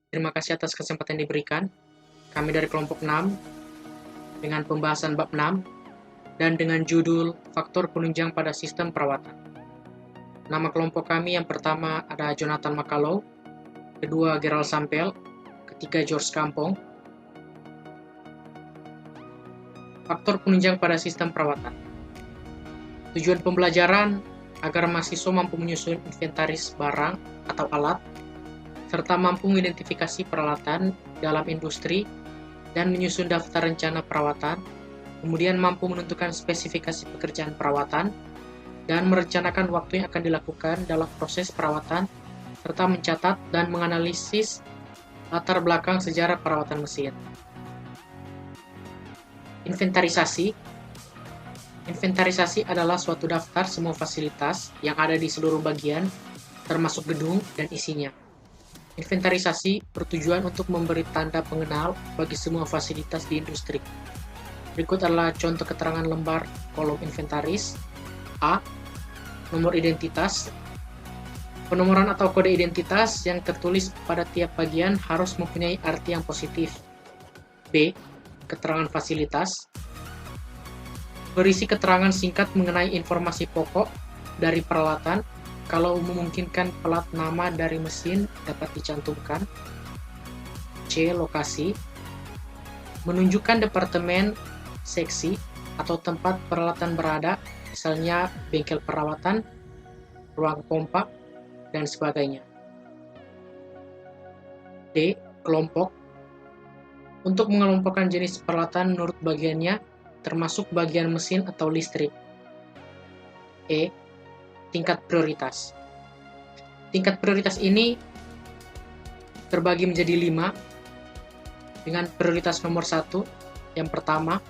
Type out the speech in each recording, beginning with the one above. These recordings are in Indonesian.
Terima kasih atas kesempatan yang diberikan. Kami dari kelompok 6 dengan pembahasan bab 6 dan dengan judul Faktor Penunjang pada Sistem Perawatan. Nama kelompok kami yang pertama ada Jonathan Makalau, kedua Gerald Sampel, ketiga George Kampong. Faktor penunjang pada sistem perawatan. Tujuan pembelajaran agar mahasiswa mampu menyusun inventaris barang atau alat, serta mampu mengidentifikasi peralatan dalam industri dan menyusun daftar rencana perawatan, kemudian mampu menentukan spesifikasi pekerjaan perawatan, dan merencanakan waktu yang akan dilakukan dalam proses perawatan, serta mencatat dan menganalisis latar belakang sejarah perawatan mesin. Inventarisasi. Inventarisasi adalah suatu daftar semua fasilitas yang ada di seluruh bagian, termasuk gedung dan isinya. Inventarisasi bertujuan untuk memberi tanda pengenal bagi semua fasilitas di industri. Berikut adalah contoh keterangan lembar kolom inventaris. A. Nomor identitas. Penomoran atau kode identitas yang tertulis pada tiap bagian harus mempunyai arti yang positif. B. Keterangan fasilitas. Berisi keterangan singkat mengenai informasi pokok dari peralatan. Kalau memungkinkan, plat nama dari mesin dapat dicantumkan. C. Lokasi. Menunjukkan departemen, seksi, atau tempat peralatan berada, misalnya bengkel perawatan, ruang pompa, dan sebagainya. D. Kelompok. Untuk mengelompokkan jenis peralatan menurut bagiannya, termasuk bagian mesin atau listrik. E. Tingkat prioritas. Tingkat prioritas ini terbagi menjadi 5, dengan prioritas nomor 1, yang pertama,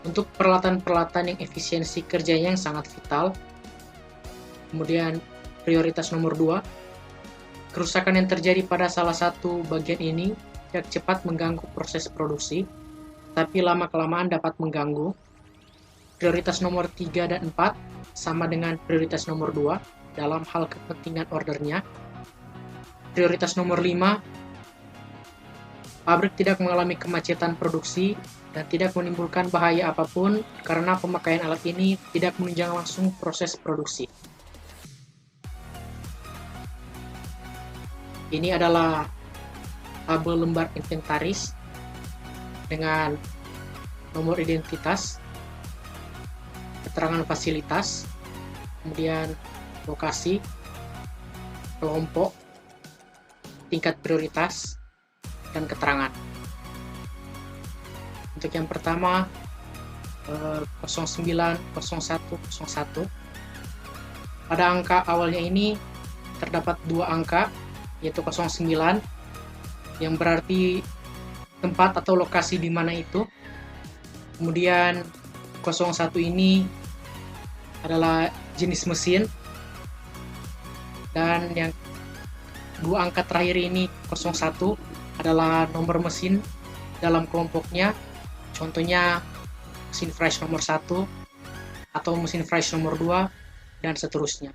untuk peralatan-peralatan yang efisiensi kerjanya yang sangat vital. Kemudian prioritas nomor 2, kerusakan yang terjadi pada salah satu bagian ini tidak cepat mengganggu proses produksi, tapi lama-kelamaan dapat mengganggu. Prioritas nomor 3 dan 4 sama dengan prioritas nomor 2 dalam hal kepentingan ordernya. Prioritas nomor 5, pabrik tidak mengalami kemacetan produksi dan tidak menimbulkan bahaya apapun karena pemakaian alat ini tidak menunjang langsung proses produksi. Ini adalah tabel lembar inventaris dengan nomor identitas, keterangan fasilitas, kemudian lokasi, kelompok, tingkat prioritas, dan keterangan. Untuk yang pertama 090101, pada angka awalnya ini terdapat 2 angka, yaitu 09 yang berarti tempat atau lokasi di mana itu. Kemudian 01 ini adalah jenis mesin, dan yang 2 angka terakhir ini 01 adalah nomor mesin dalam kelompoknya, contohnya mesin fresh nomor 1 atau mesin fresh nomor 2 dan seterusnya.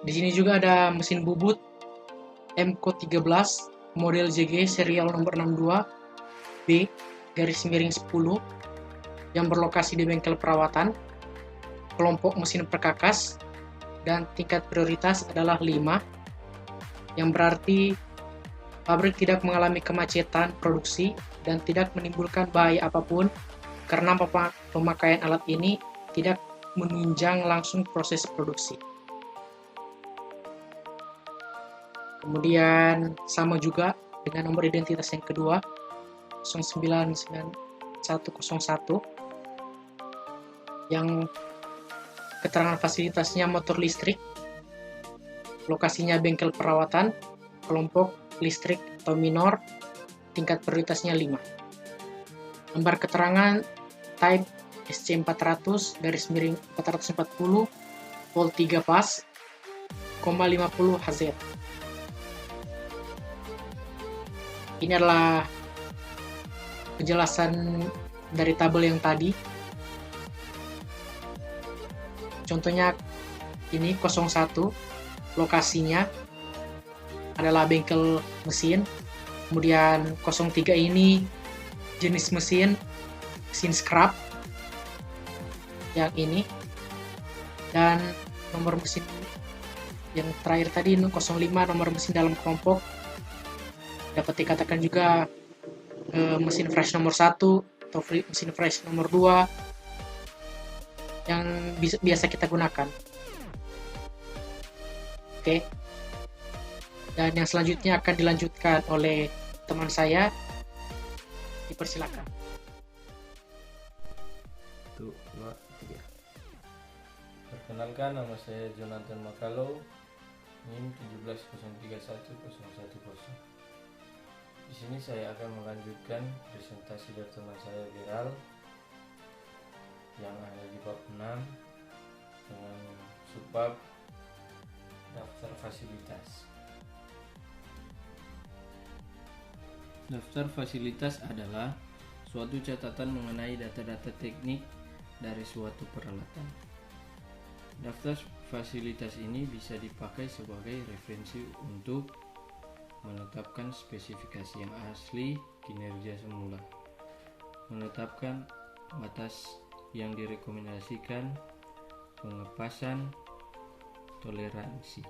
Di sini juga ada mesin bubut MCO 13 model JG serial nomor 62 B-10 yang berlokasi di bengkel perawatan, kelompok mesin perkakas, dan tingkat prioritas adalah 5, yang berarti pabrik tidak mengalami kemacetan produksi dan tidak menimbulkan bahaya apapun karena pemakaian alat ini tidak menunjang langsung proses produksi. Kemudian sama juga dengan nomor identitas yang kedua 099101 yang keterangan fasilitasnya motor listrik, lokasinya bengkel perawatan, kelompok listrik atau minor, tingkat prioritasnya 5. Lembar keterangan type SC400-440 volt 3 fas, 50 Hz. Ini adalah penjelasan dari tabel yang tadi. Contohnya ini 01, lokasinya adalah bengkel mesin. Kemudian 03 ini jenis mesin scrap yang ini. Dan nomor mesin yang terakhir tadi 05 nomor mesin dalam kelompok. Dapat dikatakan juga mesin fresh nomor 1 atau mesin fresh nomor 2 yang biasa kita gunakan. Oke. Dan yang selanjutnya akan dilanjutkan oleh teman saya. Dipersilakan. 1, 2, 3. Perkenalkan, nama saya Jonathan Makalo, NIM 170311010. Di sini saya akan melanjutkan presentasi dari teman saya Viral yang ada di bab 6 dengan subbab daftar fasilitas. Daftar fasilitas adalah suatu catatan mengenai data-data teknik dari suatu peralatan. Daftar fasilitas ini bisa dipakai sebagai referensi untuk menetapkan spesifikasi yang asli kinerja semula, menetapkan batas yang direkomendasikan, pengepasan, toleransi,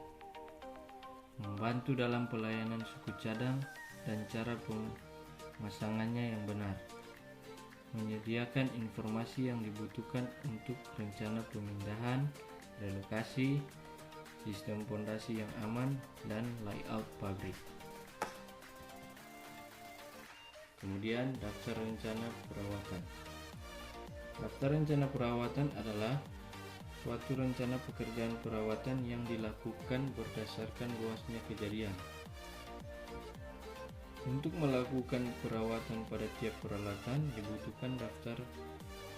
membantu dalam pelayanan suku cadang dan cara pemasangannya yang benar, menyediakan informasi yang dibutuhkan untuk rencana pemindahan, relokasi, sistem pondasi yang aman, dan layout pabrik. Kemudian daftar rencana perawatan. Daftar rencana perawatan adalah suatu rencana pekerjaan perawatan yang dilakukan berdasarkan luasnya kejadian. Untuk melakukan perawatan pada tiap peralatan dibutuhkan daftar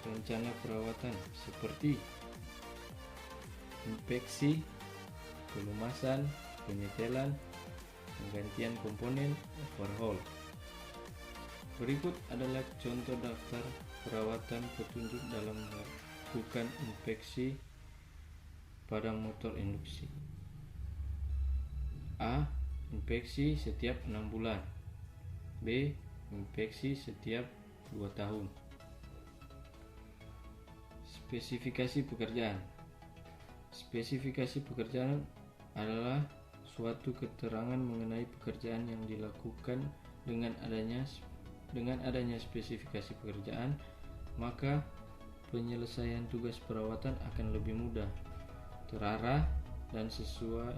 rencana perawatan seperti inspeksi, pelumasan, penyetelan, penggantian komponen, overhaul. Berikut adalah contoh daftar perawatan petunjuk dalam melakukan inspeksi pada motor induksi. A. Inspeksi setiap 6 bulan. B. Inspeksi setiap 2 tahun. Spesifikasi pekerjaan. Spesifikasi pekerjaan adalah suatu keterangan mengenai pekerjaan yang dilakukan. Dengan adanya spesifikasi pekerjaan, maka penyelesaian tugas perawatan akan lebih mudah, terarah, dan sesuai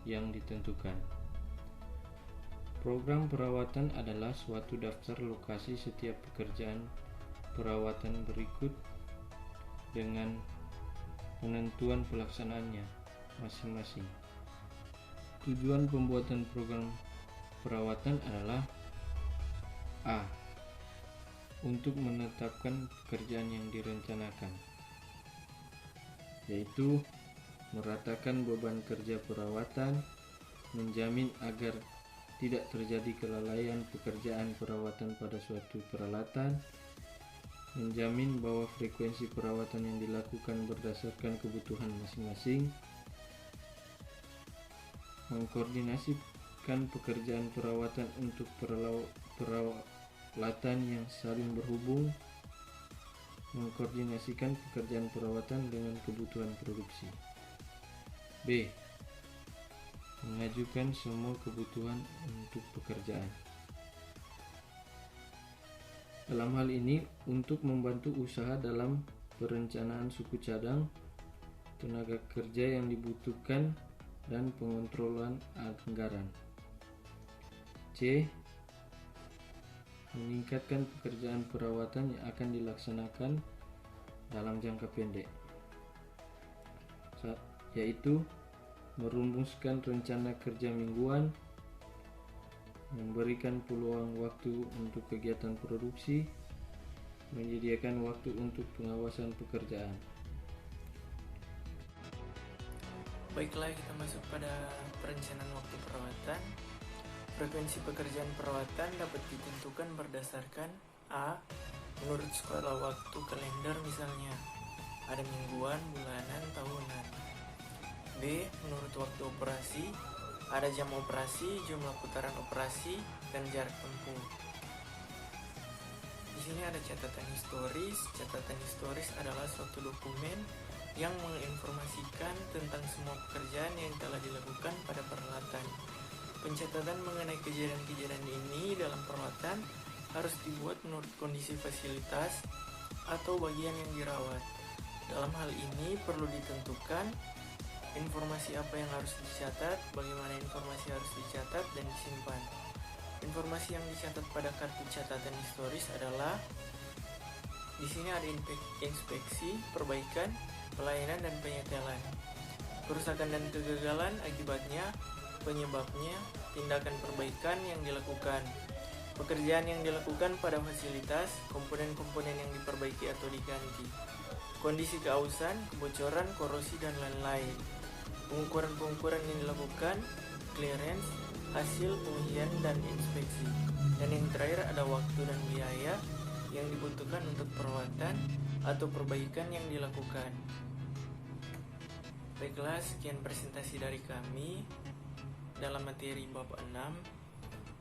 yang ditentukan. Program perawatan adalah suatu daftar lokasi setiap pekerjaan perawatan berikut dengan penentuan pelaksanaannya masing-masing. Tujuan pembuatan program perawatan adalah A. Untuk menetapkan pekerjaan yang direncanakan, yaitu meratakan beban kerja perawatan, menjamin agar tidak terjadi kelalaian pekerjaan perawatan pada suatu peralatan, menjamin bahwa frekuensi perawatan yang dilakukan berdasarkan kebutuhan masing-masing, mengkoordinasikan pekerjaan perawatan untuk peralatan yang saling berhubung, mengkoordinasikan pekerjaan perawatan dengan kebutuhan produksi. B. Mengajukan semua kebutuhan untuk pekerjaan. Dalam hal ini, untuk membantu usaha dalam perencanaan suku cadang, tenaga kerja yang dibutuhkan, dan pengontrolan anggaran. C. Meningkatkan pekerjaan perawatan yang akan dilaksanakan dalam jangka pendek, yaitu merumuskan rencana kerja mingguan, memberikan peluang waktu untuk kegiatan produksi, menyediakan waktu untuk pengawasan pekerjaan. Baiklah, kita masuk pada perencanaan waktu perawatan. Frekuensi pekerjaan perawatan dapat ditentukan berdasarkan A. Menurut skala waktu kalender, misalnya ada mingguan, bulanan, tahunan. B. Menurut waktu operasi, Ada jam operasi, jumlah putaran operasi, dan jarak tempuh. Di sini ada catatan historis. Catatan historis adalah suatu dokumen yang menginformasikan tentang semua pekerjaan yang telah dilakukan pada peralatan. Pencatatan mengenai kejadian-kejadian ini dalam peralatan harus dibuat menurut kondisi fasilitas atau bagian yang dirawat. Dalam hal ini perlu ditentukan informasi apa yang harus dicatat, bagaimana informasi harus dicatat dan disimpan. Informasi yang dicatat pada kartu catatan historis adalah di sini ada inspeksi, perbaikan, pelayanan dan penyetelan. Kerusakan dan kegagalan akibatnya, penyebabnya, tindakan perbaikan yang dilakukan, pekerjaan yang dilakukan pada fasilitas, komponen-komponen yang diperbaiki atau diganti, kondisi keausan, kebocoran, korosi dan lain-lain, pengukuran-pengukuran yang dilakukan, clearance, hasil pengujian dan inspeksi, dan yang terakhir ada waktu dan biaya yang dibutuhkan untuk perawatan atau perbaikan yang dilakukan. Baiklah, sekian presentasi dari kami dalam materi bab 6.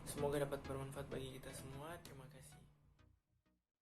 Semoga dapat bermanfaat bagi kita semua. Terima kasih.